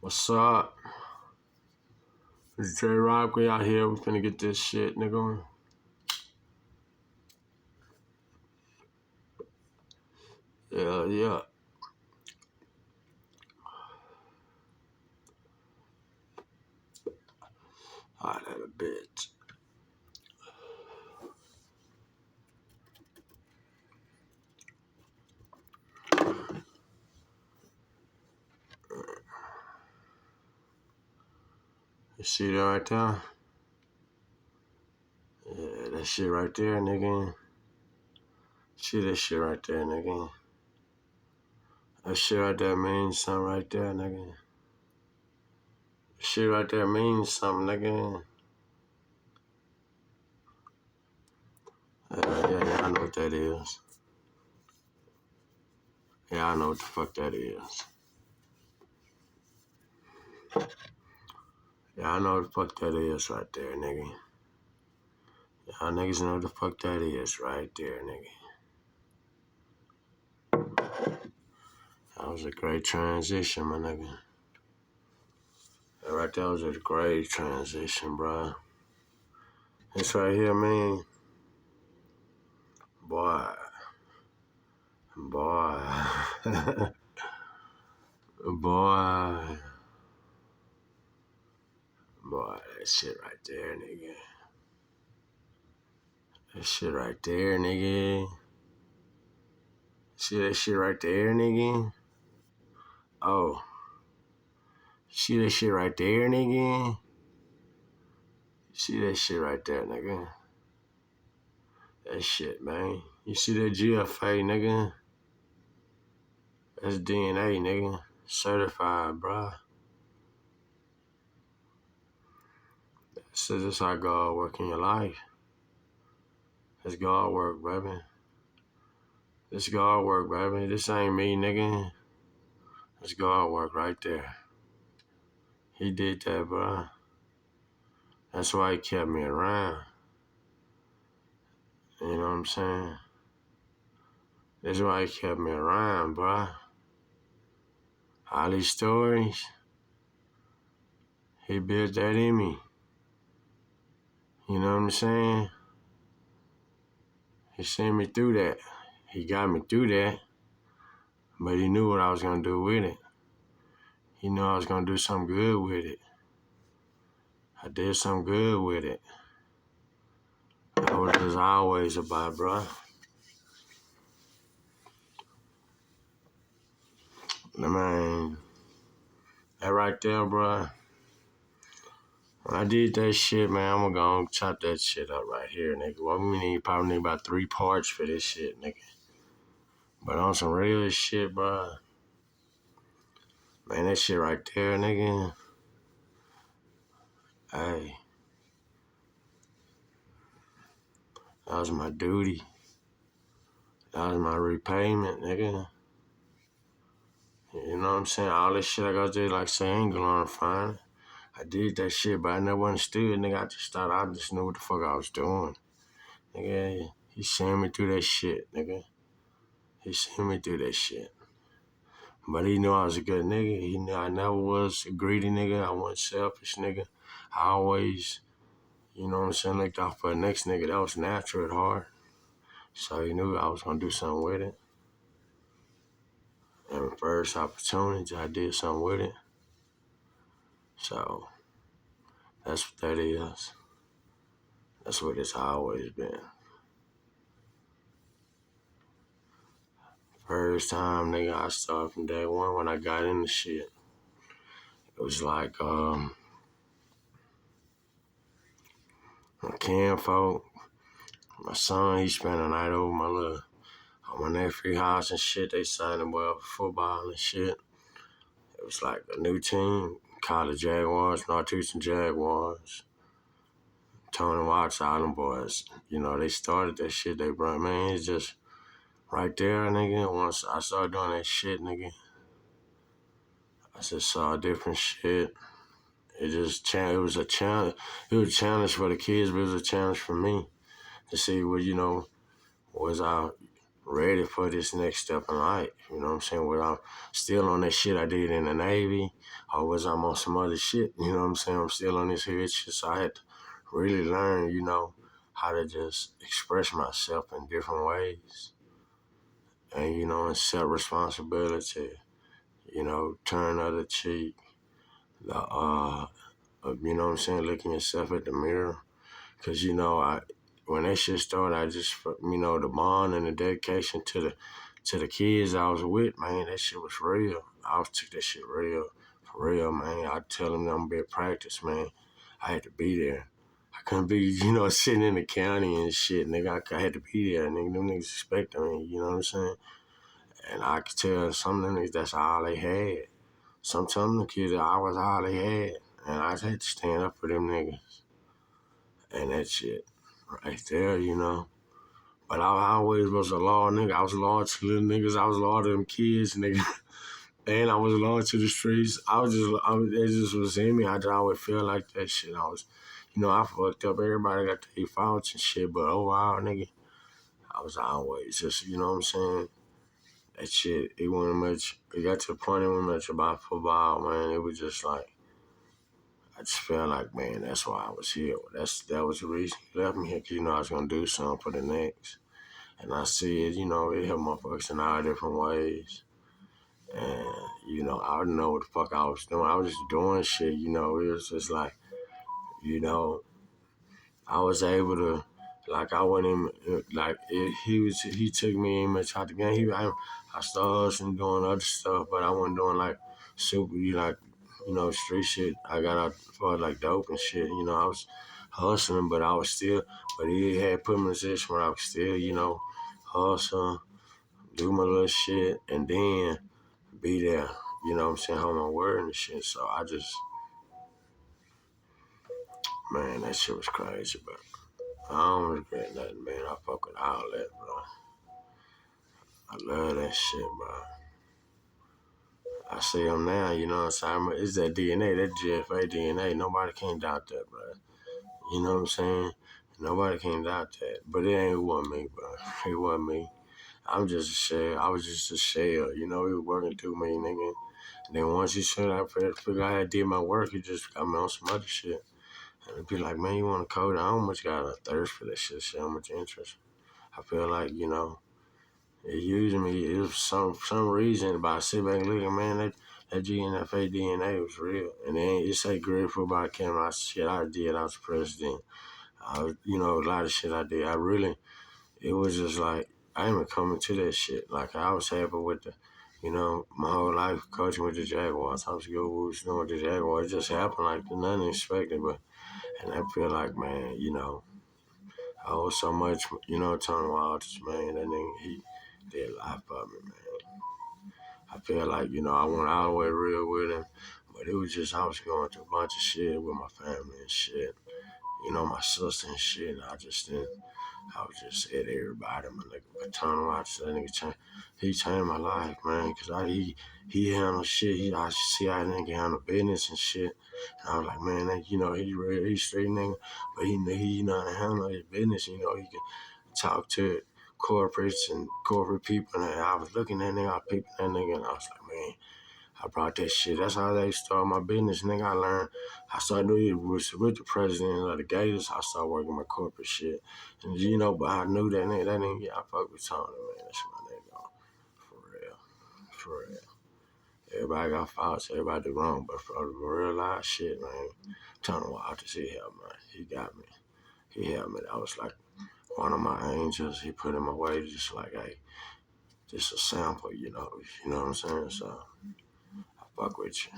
What's up? It's J Rock. We out here. We finna get this shit, nigga. Yeah. Hot at a bitch. You see that right there? Yeah, that shit right there, nigga. See that shit right there, nigga. That shit right there means something right there, nigga. That shit right there means something, nigga. Yeah, I know what that is. Yeah, I know what the fuck that is. Yeah, I know what the fuck that is right there, nigga. Y'all niggas know what the fuck that is right there, nigga. That was a great transition, my nigga. That right there was a great transition, bro. This right here, man. Boy. Boy. Boy. Boy, that shit right there, nigga. That shit right there, nigga. See that shit right there, nigga? Oh. See that shit right there, nigga? See that shit right there, nigga? That shit, man. You see that GFA, nigga? That's DNA, nigga. Certified, bruh. So this how God work in your life. It's God work, baby. It's God work, baby. This ain't me, nigga. It's God work right there. He did that, bro. That's why he kept me around. You know what I'm saying? That's why he kept me around, bro. All these stories, he built that in me. You know what I'm saying? He sent me through that. He got me through that, but he knew what I was going to do with it. He knew I was going to do something good with it. I did something good with it. That's what it was always about, bro. I mean, that right there, bro. When I did that shit, man, I'm gonna chop that shit up right here, nigga. What we probably need about 3 parts for this shit, nigga. But on some real shit, bro. Man, that shit right there, nigga. Hey, that was my duty. That was my repayment, nigga. You know what I'm saying? All this shit I got to do, like say, ain't glorifying. I did that shit, but I never understood, nigga. I just knew what the fuck I was doing. Nigga, he sent me through that shit, nigga. He sent me through that shit. But he knew I was a good nigga. He knew I never was a greedy nigga. I wasn't selfish nigga. I always, you know what I'm saying, looked out for the next nigga. That was natural at heart. So he knew I was gonna do something with it. And the first opportunity, I did something with it. So that's what that is. That's what it's always been. First time, nigga, I started from day one when I got into shit. It was like, my kinfolk, my son, he spent the night over my nephew's house and shit. They signed him up for football and shit. It was like a new team called the Jaguars, Northeastern Jaguars. Tony Watts, all them boys. You know, they started that shit. They brought, man, it's just right there, nigga. Once I started doing that shit, nigga, I just saw different shit. It was a challenge. It was a challenge for the kids, but it was a challenge for me to see what, was I ready for this next step in life. You know what I'm saying? Whether I'm still on that shit I did in the Navy or was I'm on some other shit. You know what I'm saying? I'm still on this here shit. So I had to really learn, how to just express myself in different ways. And, accept responsibility, turn the other cheek. You know what I'm saying? Looking yourself at the mirror. Cause when that shit started, I just the bond and the dedication to the kids I was with, man, that shit was real. I was took that shit real, for real, man. I tell them I'm gonna be at practice, man. I had to be there. I couldn't be, sitting in the county and shit, nigga. I had to be there, nigga. Them niggas expecting me, you know what I'm saying? And I could tell some of them niggas that's all they had. Sometimes the kids, I was all they had, and I had to stand up for them niggas and that shit right there. But I always was a law nigga. I was loyal to little niggas. I was loyal to them kids, nigga. And I was loyal to the streets. It just was in me. I just always feel like that shit. I fucked up. Everybody got their faults and shit. But overall, nigga, I was always just, you know what I'm saying? That shit, it got to the point it wasn't much about football, man. It was just like, I just felt like, man, that's why I was here. That was the reason he left me here, because, I was going to do something for the next. And I see it, it helped motherfuckers in all different ways. And, I didn't know what the fuck I was doing. I was just doing shit, it was just like, you know, I was able to, like, I went in, like, he took me in much out the game. I started hustling, doing other stuff, but I wasn't doing, like, super, street shit. I got out for, like, dope and shit, I was hustling, but he had put me in a position where I was still, hustle, do my little shit, and then be there, what I'm saying, hold my word and shit. So man, that shit was crazy, but I don't regret nothing, man. I fuck with all that, bro. I love that shit, bro. I see them now, you know what I'm saying? It's that DNA, that GFA DNA. Nobody can doubt that, bro. You know what I'm saying? Nobody can doubt that. But it ain't what me, bro. It wasn't me. I'm just a shell. I was just a shell. He was working through me, nigga. And then once he said I figured I had did my work, he just got me on some other shit. And it'd be like, man, you want to code? I don't much got a thirst for that shit, how much interest. I feel like, it used me. It was some reason, but I sit back and look at, man, that GNFA DNA was real. And then it say great football camera. Shit I did. I was president. A lot of shit I did. It was just like, I ain't even coming to that shit. Like, I was happy with my whole life coaching with the Jaguars. I was good with doing with the Jaguars. It just happened like nothing expected, and I feel like, man, I owe so much, Tony Walters, man. That nigga, he did a lot for me, man. I feel like, I went all the way real with him, but it was just, I was going through a bunch of shit with my family and shit, my sister and shit, and I just didn't. I was just at everybody, my nigga. But Tony Watts, that nigga he changed my life, man. Cause he handled shit. I see how that nigga handle business and shit. And I was like, man, he real, he straight nigga, but he know how to handle his business. He can talk to corporates and corporate people. And I was looking at that nigga, I peeped that nigga, and I was like, man. I brought that shit. That's how they started my business, nigga. I started doing it with the president of the Gators. I started working my corporate shit. And but I knew that nigga, yeah, I fuck with Tony, man. That's my nigga. For real. For real. Everybody got faults, everybody do wrong, but for the real life shit, man, Tony Walters, he helped me. He got me. He helped me. That was like one of my angels. He put in my way, just like, hey, just a sample, you know what I'm saying? So I fuck with you.